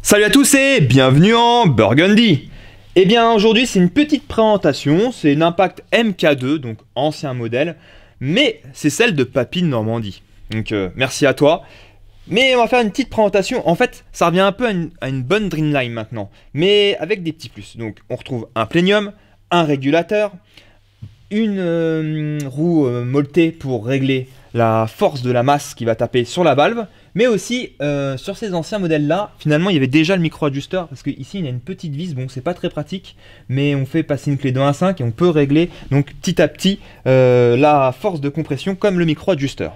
Salut à tous et bienvenue en Burgundy. Eh bien aujourd'hui c'est une petite présentation, c'est une Impact MK2, donc ancien modèle, mais c'est celle de Papy de Normandie. Donc merci à toi. Mais on va faire une petite présentation, en fait ça revient un peu à une bonne Dreamline maintenant, mais avec des petits plus. Donc on retrouve un plénium, un régulateur, une roue molletée pour régler la force de la masse qui va taper sur la valve, mais aussi sur ces anciens modèles là, finalement il y avait déjà le micro-ajusteur, parce qu'ici il y a une petite vis, bon c'est pas très pratique, mais on fait passer une clé de 1 à 5 et on peut régler donc petit à petit la force de compression comme le micro-ajusteur.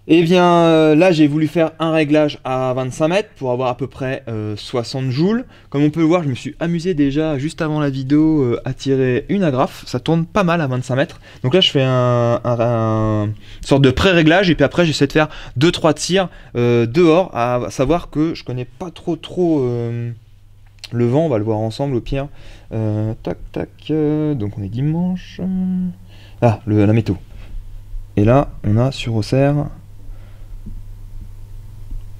Et bien là j'ai voulu faire un réglage à 25 mètres pour avoir à peu près 60 joules. Comme on peut le voir, je me suis amusé déjà juste avant la vidéo à tirer une agrafe. Ça tourne pas mal à 25 mètres. Donc là je fais une sorte de pré-réglage et puis après j'essaie de faire 2-3 tirs dehors, à savoir que je connais pas trop le vent. On va le voir ensemble au pire. Tac tac, donc on est dimanche. Ah, la météo. Et là on a sur Auxerre,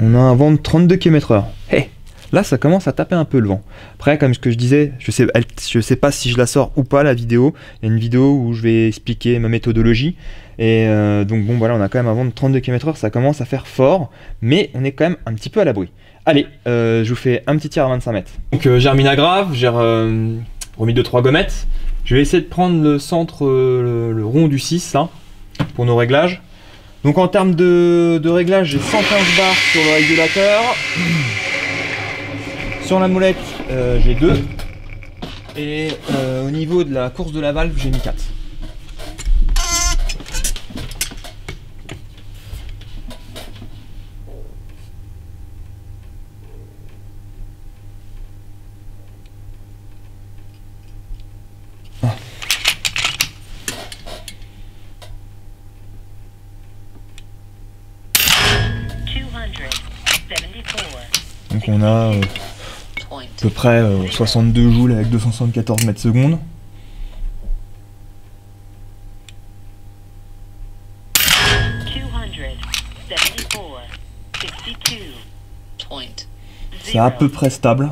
on a un vent de 32 km/h. Hey, là ça commence à taper un peu le vent. Après, comme ce que je disais, je sais pas si je la sors ou pas la vidéo. Il y a une vidéo où je vais expliquer ma méthodologie. Et donc bon voilà, on a quand même un vent de 32 km/h, ça commence à faire fort, mais on est quand même un petit peu à l'abri. Allez, je vous fais un petit tir à 25 mètres. Donc j'ai remis la grave, j'ai remis 2-3 gommettes. Je vais essayer de prendre le centre, le rond du 6 là, pour nos réglages. Donc en termes de réglage, j'ai 115 bars sur le régulateur. Sur la molette, j'ai 2. Et au niveau de la course de la valve, j'ai mis 4. Donc on a à peu près 62 joules avec 274 mètres secondes. C'est à peu près stable.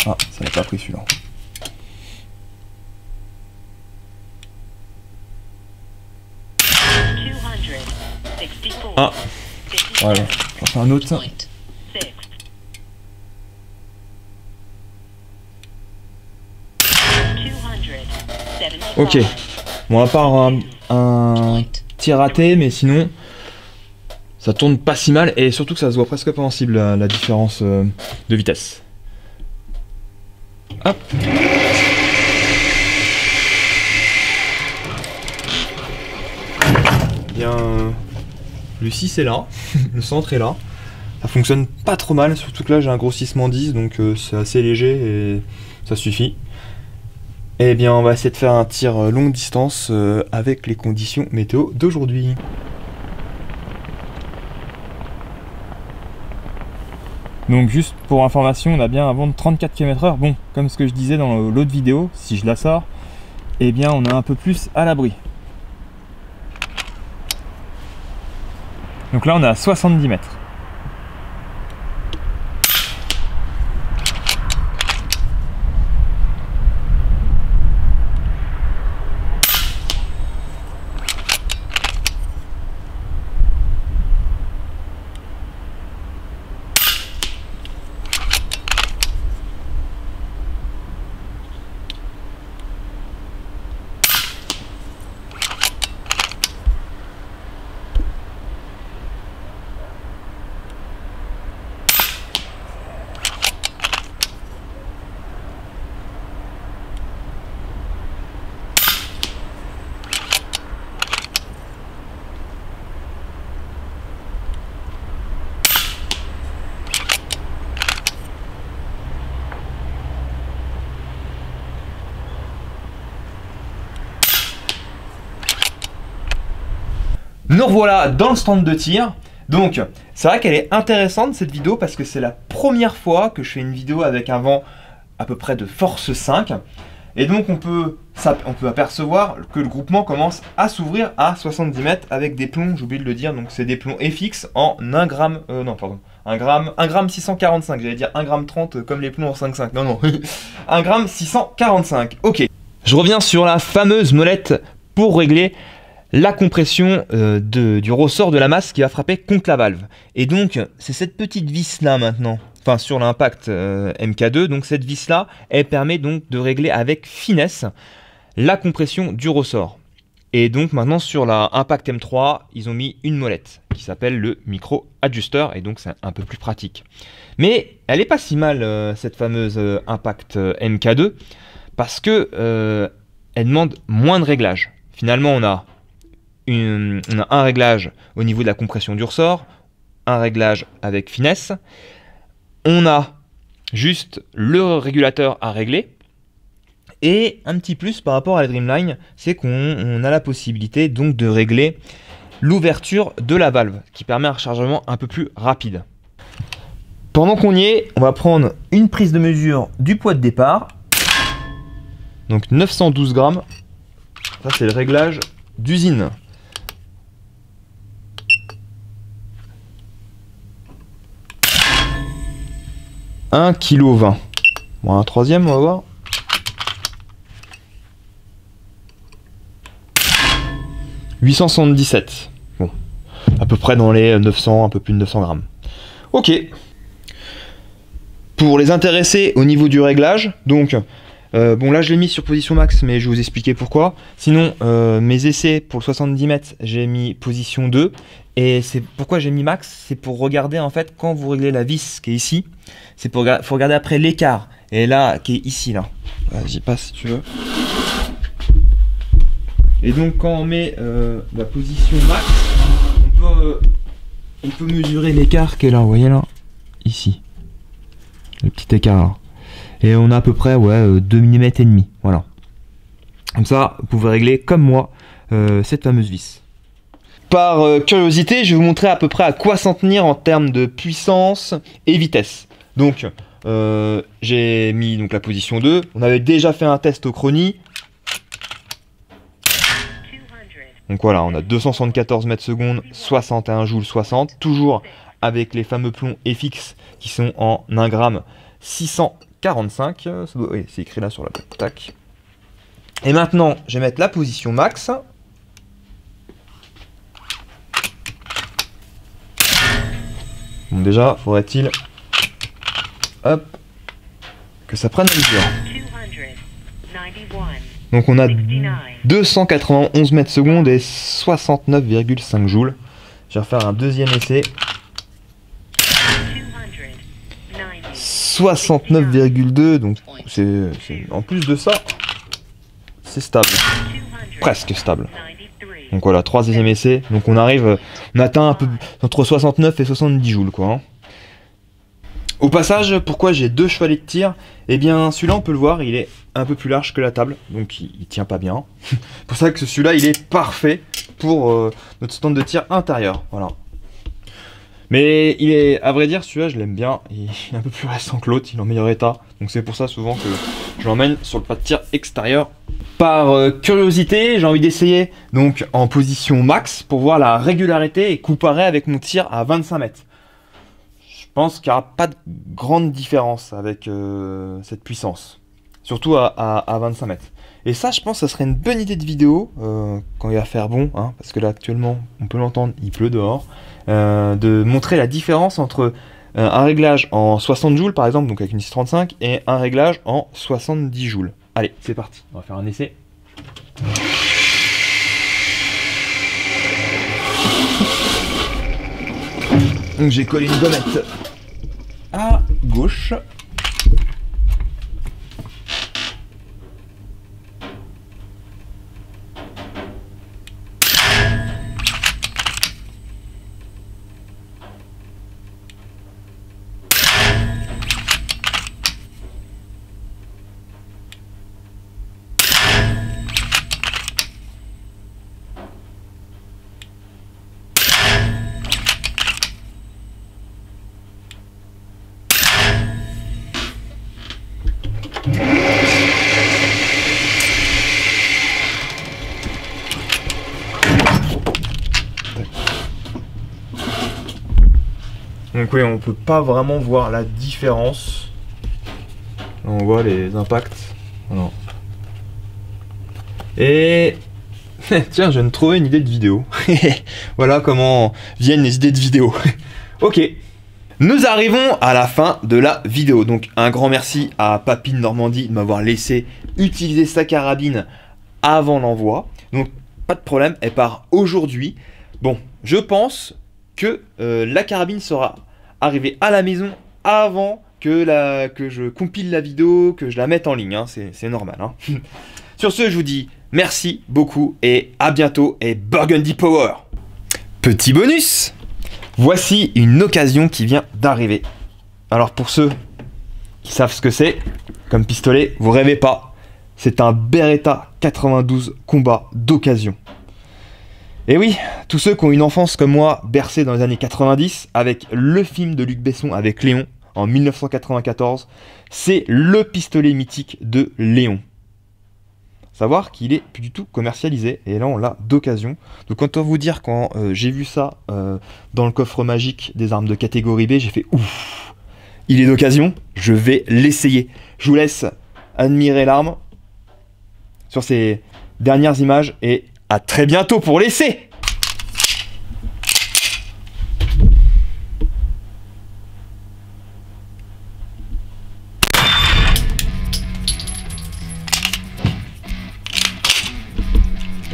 Ah, ça n'a pas pris celui-là. Ah, voilà, j'en fais un autre. Ok, bon à part un tir raté, mais sinon ça tourne pas si mal et surtout que ça se voit presque pas en cible la différence de vitesse. Hop. Bien, le 6 est là, le centre est là, ça fonctionne pas trop mal, surtout que là j'ai un grossissement 10, donc c'est assez léger et ça suffit. Et bien on va essayer de faire un tir longue distance avec les conditions météo d'aujourd'hui. Donc juste pour information, on a bien un vent de 34 km/h, bon, comme ce que je disais dans l'autre vidéo, si je la sors, et bien on est un peu plus à l'abri. Donc là on est à 70 mètres. Nous revoilà dans le stand de tir. Donc c'est vrai qu'elle est intéressante cette vidéo parce que c'est la première fois que je fais une vidéo avec un vent à peu près de force 5. Et donc on peut ça, on peut apercevoir que le groupement commence à s'ouvrir à 70 mètres avec des plombs, j'ai oublié de le dire, donc c'est des plombs FX en 1 gramme, non pardon, 1 gramme 645, j'allais dire 1 gramme 30 comme les plombs en 5,5, non non, 1 gramme 645, ok. Je reviens sur la fameuse molette pour régler la compression du ressort de la masse qui va frapper contre la valve. Et donc, c'est cette petite vis là maintenant, enfin sur l'impact MK2, donc cette vis là, elle permet donc de régler avec finesse la compression du ressort. Et donc maintenant sur la Impact M3, ils ont mis une molette qui s'appelle le micro ajusteur et donc c'est un peu plus pratique. Mais elle est pas si mal cette fameuse Impact MK2 parce que elle demande moins de réglages. Finalement on a un réglage au niveau de la compression du ressort, un réglage avec finesse, on a juste le régulateur à régler. Et un petit plus par rapport à la Dreamline, c'est qu'on a la possibilité donc de régler l'ouverture de la valve, qui permet un rechargement un peu plus rapide. Pendant qu'on y est, on va prendre une prise de mesure du poids de départ. Donc 912 grammes. Ça c'est le réglage d'usine. « 1,20 kg. Bon, un troisième, on va voir. 877. Bon, à peu près dans les 900, un peu plus de 900 grammes. Ok. Pour les intéresser au niveau du réglage, donc, bon là je l'ai mis sur position max, mais je vais vous expliquer pourquoi. Sinon, mes essais pour le 70 mètres, j'ai mis position 2. Et c'est pourquoi j'ai mis max, c'est pour regarder en fait quand vous réglez la vis qui est ici, c'est pour faut regarder après l'écart. Et là, qui est ici là. J'y passe si tu veux. Et donc quand on met la position max, on peut mesurer l'écart qui est là, vous voyez là, ici. Le petit écart là. Et on a à peu près 2 mm et demi, voilà. Comme ça, vous pouvez régler comme moi cette fameuse vis. Par curiosité, je vais vous montrer à peu près à quoi s'en tenir en termes de puissance et vitesse. Donc, j'ai mis donc, la position 2. On avait déjà fait un test au chronie. Donc voilà, on a 274 mètres secondes, 61 joules 60, toujours avec les fameux plombs FX qui sont en 1 gramme 645. Oui, c'est écrit là sur la plaque. Tac. Et maintenant, je vais mettre la position max. Bon, déjà, faudrait-il hop, que ça prenne la mesure. Donc on a 291 mètres secondes et 69,5 joules. Je vais refaire un deuxième essai. 69,2, donc c'est en plus de ça, c'est stable. Presque stable. Donc voilà, troisième essai. Donc on arrive, on atteint un peu entre 69 et 70 joules quoi. Hein. Au passage, pourquoi j'ai deux chevalets de tir? Eh bien, celui-là, on peut le voir, il est un peu plus large que la table, donc il tient pas bien. C'est pour ça que celui-là, il est parfait pour notre stand de tir intérieur. Voilà. Mais il est, à vrai dire, celui-là, je l'aime bien. Il est un peu plus récent que l'autre, il est en meilleur état. Donc c'est pour ça souvent que je l'emmène sur le pas de tir extérieur. Par curiosité, j'ai envie d'essayer donc en position max pour voir la régularité et comparer avec mon tir à 25 mètres. Je pense qu'il n'y aura pas de grande différence avec cette puissance, surtout à 25 mètres. Et ça, je pense que ça serait une bonne idée de vidéo quand il va faire bon, hein, parce que là actuellement, on peut l'entendre, il pleut dehors, de montrer la différence entre un réglage en 60 joules par exemple, donc avec une 635, et un réglage en 70 joules. Allez, c'est parti, on va faire un essai. Donc j'ai collé une gommette à gauche. Donc oui, on peut pas vraiment voir la différence. Là, on voit les impacts. Non. Et tiens, je viens de trouver une idée de vidéo. Voilà comment viennent les idées de vidéo. Ok. Nous arrivons à la fin de la vidéo. Donc un grand merci à Papine Normandie de m'avoir laissé utiliser sa carabine avant l'envoi. Donc pas de problème, elle part aujourd'hui. Bon, je pense que la carabine sera arrivée à la maison avant que je compile la vidéo, que je la mette en ligne, hein. C'est normal. Hein. Sur ce, je vous dis merci beaucoup et à bientôt et Burgundy Power. Petit bonus, voici une occasion qui vient d'arriver. Alors pour ceux qui savent ce que c'est, comme pistolet, vous rêvez pas, c'est un Beretta 92 combat d'occasion. Et oui, tous ceux qui ont une enfance comme moi, bercée dans les années 90, avec le film de Luc Besson avec Léon, en 1994, c'est le pistolet mythique de Léon. Savoir qu'il est plus du tout commercialisé, et là on l'a d'occasion. Donc autant vous dire, quand j'ai vu ça dans le coffre magique des armes de catégorie B, j'ai fait ouf, il est d'occasion, je vais l'essayer. Je vous laisse admirer l'arme sur ces dernières images, et à très bientôt pour l'essai.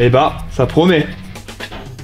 Eh bah, ça promet.